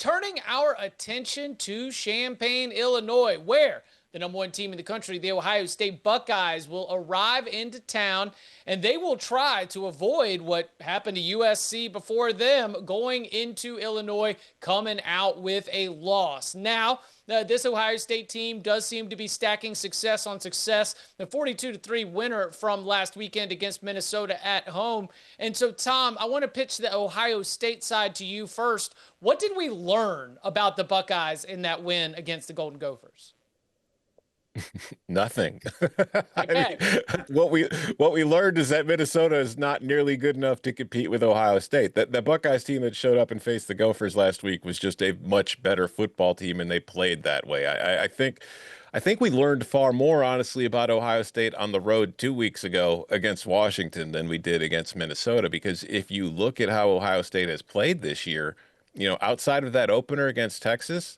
turning our attention to Champaign, Illinois, where the number one team in the country, the Ohio State Buckeyes, will arrive into town, and they will try to avoid what happened to USC before them, going into Illinois, coming out with a loss. Now, this Ohio State team does seem to be stacking success on success. The 42-3 winner from last weekend against Minnesota at home. And so, Tom, I want to pitch the Ohio State side to you first. What did we learn about the Buckeyes in that win against the Golden Gophers? Nothing. I mean, what we learned is that Minnesota is not nearly good enough to compete with Ohio State. The Buckeyes team that showed up and faced the Gophers last week was just a much better football team, and they played that way. I think we learned far more, honestly, about Ohio State on the road 2 weeks ago against Washington than we did against Minnesota, because if you look at how Ohio State has played this year, outside of that opener against Texas,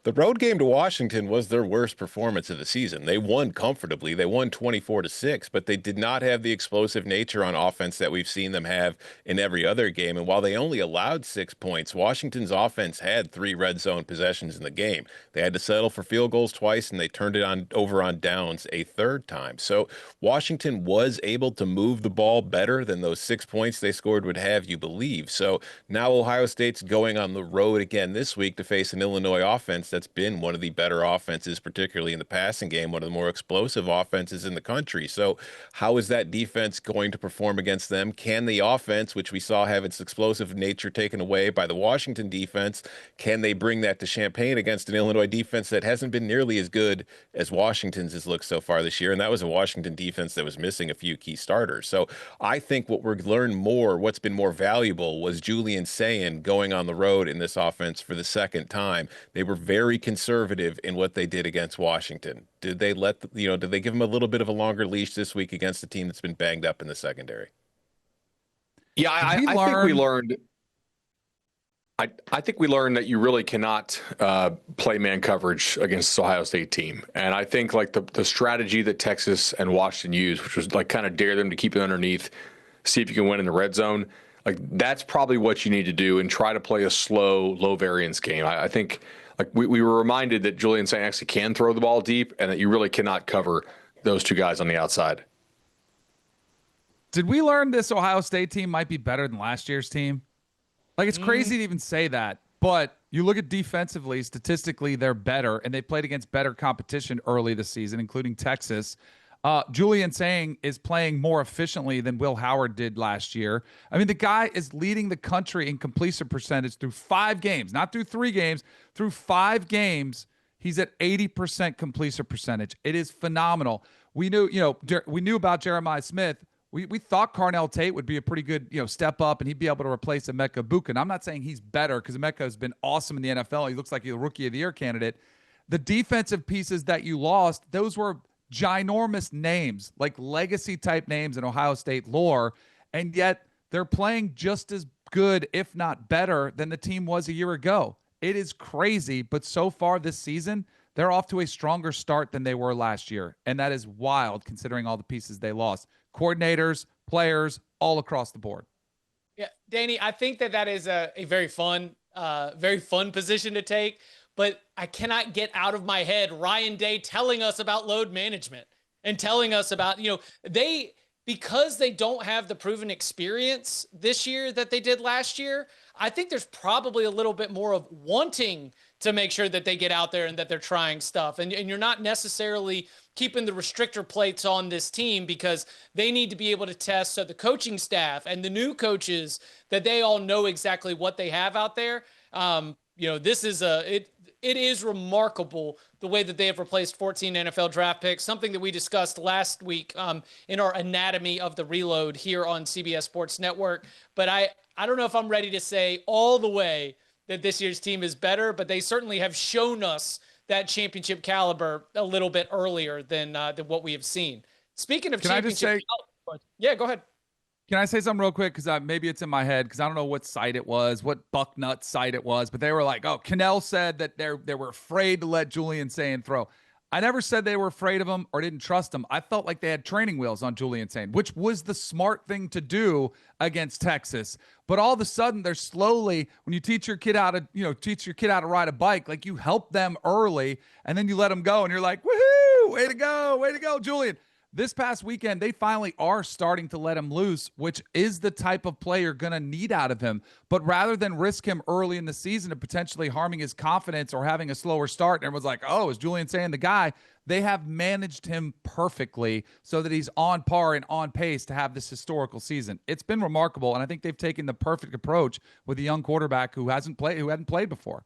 the road game to Washington was their worst performance of the season. They won comfortably. They won 24-6, but they did not have the explosive nature on offense that we've seen them have in every other game. And while they only allowed 6 points, Washington's offense had 3 red zone possessions in the game. They had to settle for field goals twice, and they turned it over on downs a third time. So Washington was able to move the ball better than those 6 points they scored would have you believe. So now Ohio State's going on the road again this week to face an Illinois offense that's been one of the better offenses, particularly in the passing game, one of the more explosive offenses in the country. So how is that defense going to perform against them? Can the offense, which we saw have its explosive nature taken away by the Washington defense, can they bring that to Champaign against an Illinois defense that hasn't been nearly as good as Washington's has looked so far this year? And that was a Washington defense that was missing a few key starters. So I think what we're learned more, what's been more valuable, was Julian Sayin going on the road in this offense for the second time. They were very conservative in what they did against Washington. Did they did they give them a little bit of a longer leash this week against a team that's been banged up in the secondary? Yeah, I think we learned. I think we learned that you really cannot play man coverage against this Ohio State team. And I think like the strategy that Texas and Washington used, which was like kind of dare them to keep it underneath, see if you can win in the red zone. Like that's probably what you need to do and try to play a slow, low variance game. I think like we were reminded that Julian Sayin actually can throw the ball deep and that you really cannot cover those two guys on the outside. Did we learn this Ohio State team might be better than last year's team? Like, it's crazy to even say that, but you look at defensively, statistically, they're better, and they played against better competition early this season, including Texas. Julian Sayin is playing more efficiently than Will Howard did last year. I mean, the guy is leading the country in completion percentage through 5 games, not through 3 games, through 5 games. He's at 80% completion percentage. It is phenomenal. We knew about Jeremiah Smith. We thought Carnell Tate would be a pretty good, step up and he'd be able to replace Emeka Buka. And I'm not saying he's better because Emeka has been awesome in the NFL. He looks like he's a Rookie of the Year candidate. The defensive pieces that you lost, those were ginormous names, like legacy type names in Ohio State lore. And yet they're playing just as good, if not better, than the team was a year ago. It is crazy. But so far this season, they're off to a stronger start than they were last year. And that is wild considering all the pieces they lost. Coordinators, players, all across the board. Yeah, Danny, I think that is a very fun position to take, but I cannot get out of my head Ryan Day telling us about load management and telling us about, because they don't have the proven experience this year that they did last year. I think there's probably a little bit more of wanting to make sure that they get out there and that they're trying stuff. And you're not necessarily keeping the restrictor plates on this team because they need to be able to test so the coaching staff and the new coaches that they all know exactly what they have out there. This is it is remarkable the way that they have replaced 14 NFL draft picks, something that we discussed last week in our Anatomy of the Reload here on CBS Sports Network. But I don't know if I'm ready to say all the way that this year's team is better, but they certainly have shown us that championship caliber a little bit earlier than what we have seen. Speaking of championship, yeah, go ahead. Can I say something real quick? Because maybe it's in my head because I don't know what site it was, what Bucknut site it was, but they were like, oh, Kanell said that they were afraid to let Julian Sayin throw. I never said they were afraid of him or didn't trust him. I felt like they had training wheels on Julian Sain, which was the smart thing to do against Texas. But all of a sudden, they're slowly, when you teach your kid how to ride a bike, like you help them early and then you let them go and you're like, woohoo, way to go, Julian. This past weekend, they finally are starting to let him loose, which is the type of play you're going to need out of him. But rather than risk him early in the season and potentially harming his confidence or having a slower start, and everyone's like, oh, is Julian Sain the guy? They have managed him perfectly so that he's on par and on pace to have this historical season. It's been remarkable, and I think they've taken the perfect approach with a young quarterback who hadn't played before.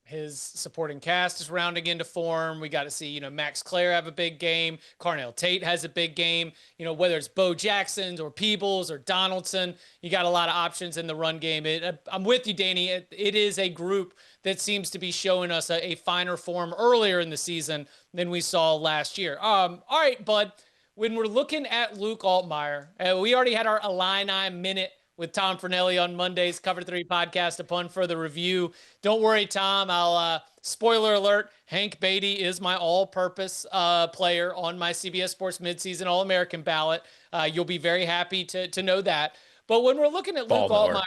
His supporting cast is rounding into form. We got to see, Max Clare have a big game. Carnell Tate has a big game. Whether it's Bo Jackson's or Peebles or Donaldson, you got a lot of options in the run game. I'm with you, Danny. It is a group that seems to be showing us a finer form earlier in the season than we saw last year. All right, Bud, when we're looking at Luke Altmaier, we already had our Illini Minute with Tom Fornelli on Monday's Cover 3 podcast upon further review. Don't worry, Tom. I'll spoiler alert, Hank Beatty is my all-purpose player on my CBS Sports midseason All-American ballot. You'll be very happy to know that. But when we're looking at Luke Altmaier,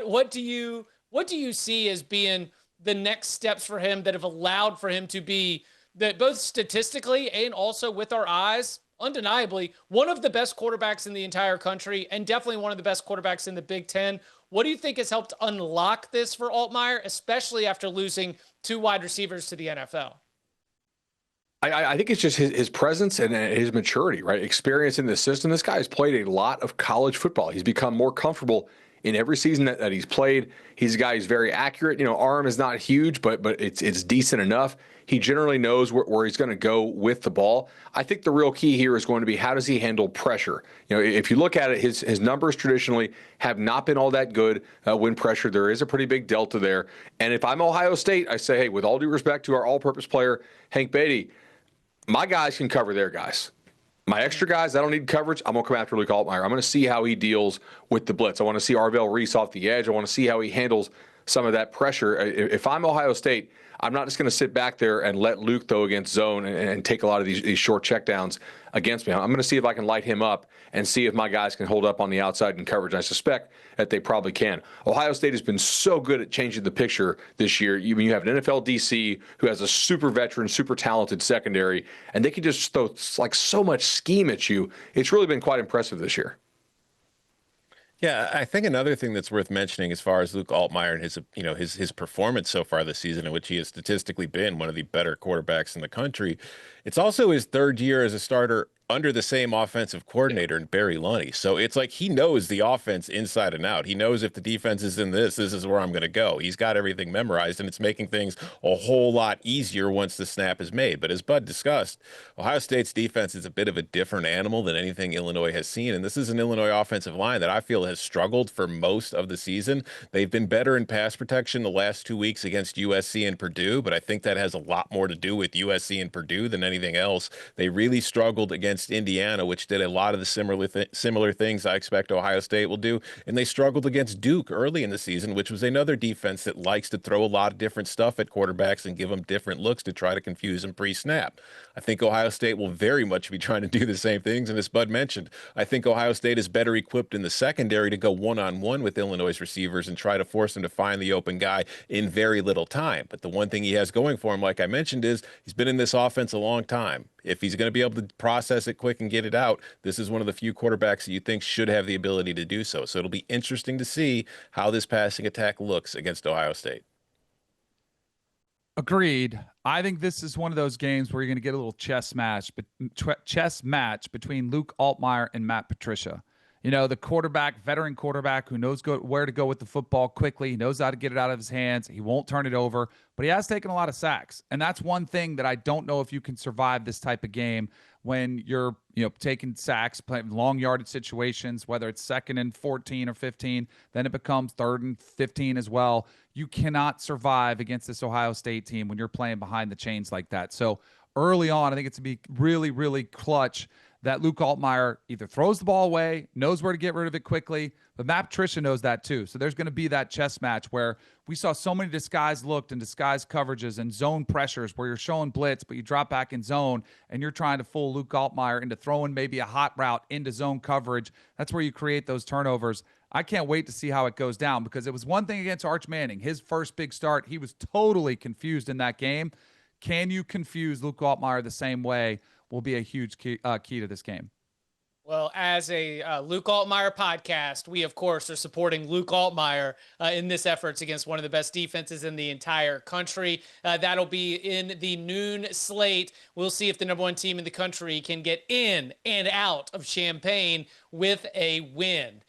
what do you see as being the next steps for him that have allowed for him to be that both statistically and also with our eyes, undeniably, one of the best quarterbacks in the entire country and definitely one of the best quarterbacks in the Big Ten? What do you think has helped unlock this for Altmaier, especially after losing 2 wide receivers to the NFL? I think it's just his presence and his maturity, right? Experience in the system. This guy has played a lot of college football. He's become more comfortable in every season that he's played. He's a guy who's very accurate. Arm is not huge, but it's decent enough. He generally knows where he's going to go with the ball. I think the real key here is going to be how does he handle pressure? If you look at it, his numbers traditionally have not been all that good when pressure. There is a pretty big delta there. And if I'm Ohio State, I say, hey, with all due respect to our all-purpose player, Hank Beatty, my guys can cover their guys. My extra guys, I don't need coverage. I'm going to come after Luke Altmaier. I'm going to see how he deals with the blitz. I want to see Arvell Reese off the edge. I want to see how he handles some of that pressure. If I'm Ohio State, I'm not just going to sit back there and let Luke throw against zone and take a lot of these short checkdowns against me. I'm going to see if I can light him up and see if my guys can hold up on the outside in coverage. I suspect that they probably can. Ohio State has been so good at changing the picture this year. You have an NFL DC who has a super veteran, super talented secondary, and they can just throw like so much scheme at you. It's really been quite impressive this year. Yeah, I think another thing that's worth mentioning as far as Luke Altmaier and his performance so far this season, in which he has statistically been one of the better quarterbacks in the country, it's also his 3rd year as a starter under the same offensive coordinator in Barry Lunny. So it's like he knows the offense inside and out. He knows if the defense is in this is where I'm going to go. He's got everything memorized, and it's making things a whole lot easier once the snap is made. But as Bud discussed, Ohio State's defense is a bit of a different animal than anything Illinois has seen. And this is an Illinois offensive line that I feel has struggled for most of the season. They've been better in pass protection the last 2 weeks against USC and Purdue, but I think that has a lot more to do with USC and Purdue than anything else. They really struggled against Indiana, which did a lot of the similar things I expect Ohio State will do. And they struggled against Duke early in the season, which was another defense that likes to throw a lot of different stuff at quarterbacks and give them different looks to try to confuse them pre-snap. I think Ohio State will very much be trying to do the same things. And as Bud mentioned, I think Ohio State is better equipped in the secondary to go one-on-one with Illinois' receivers and try to force them to find the open guy in very little time. But the one thing he has going for him, like I mentioned, is he's been in this offense a long time. If he's going to be able to process it quick and get it out, this is one of the few quarterbacks that you think should have the ability to do so. So it'll be interesting to see how this passing attack looks against Ohio State. Agreed. I think this is one of those games where you're going to get a little chess match between Luke Altmaier and Matt Patricia. The veteran quarterback who knows where to go with the football quickly. He knows how to get it out of his hands. He won't turn it over, but he has taken a lot of sacks. And that's one thing that I don't know if you can survive this type of game when you're, taking sacks, playing long yardage situations, whether it's 2nd and 14 or 15, then it becomes 3rd and 15 as well. You cannot survive against this Ohio State team when you're playing behind the chains like that. So early on, I think it's going to be really, really clutch that Luke Altmaier either throws the ball away, knows where to get rid of it quickly, but Matt Patricia knows that too. So there's going to be that chess match where we saw so many disguised looked and disguised coverages and zone pressures where you're showing blitz, but you drop back in zone and you're trying to fool Luke Altmaier into throwing maybe a hot route into zone coverage. That's where you create those turnovers. I can't wait to see how it goes down because it was one thing against Arch Manning. His first big start, he was totally confused in that game. Can you confuse Luke Altmaier the same way will be a huge key to this game. Well, as a Luke Altmaier podcast, we, of course, are supporting Luke Altmaier in this efforts against one of the best defenses in the entire country. That'll be in the noon slate. We'll see if the number one team in the country can get in and out of Champaign with a win.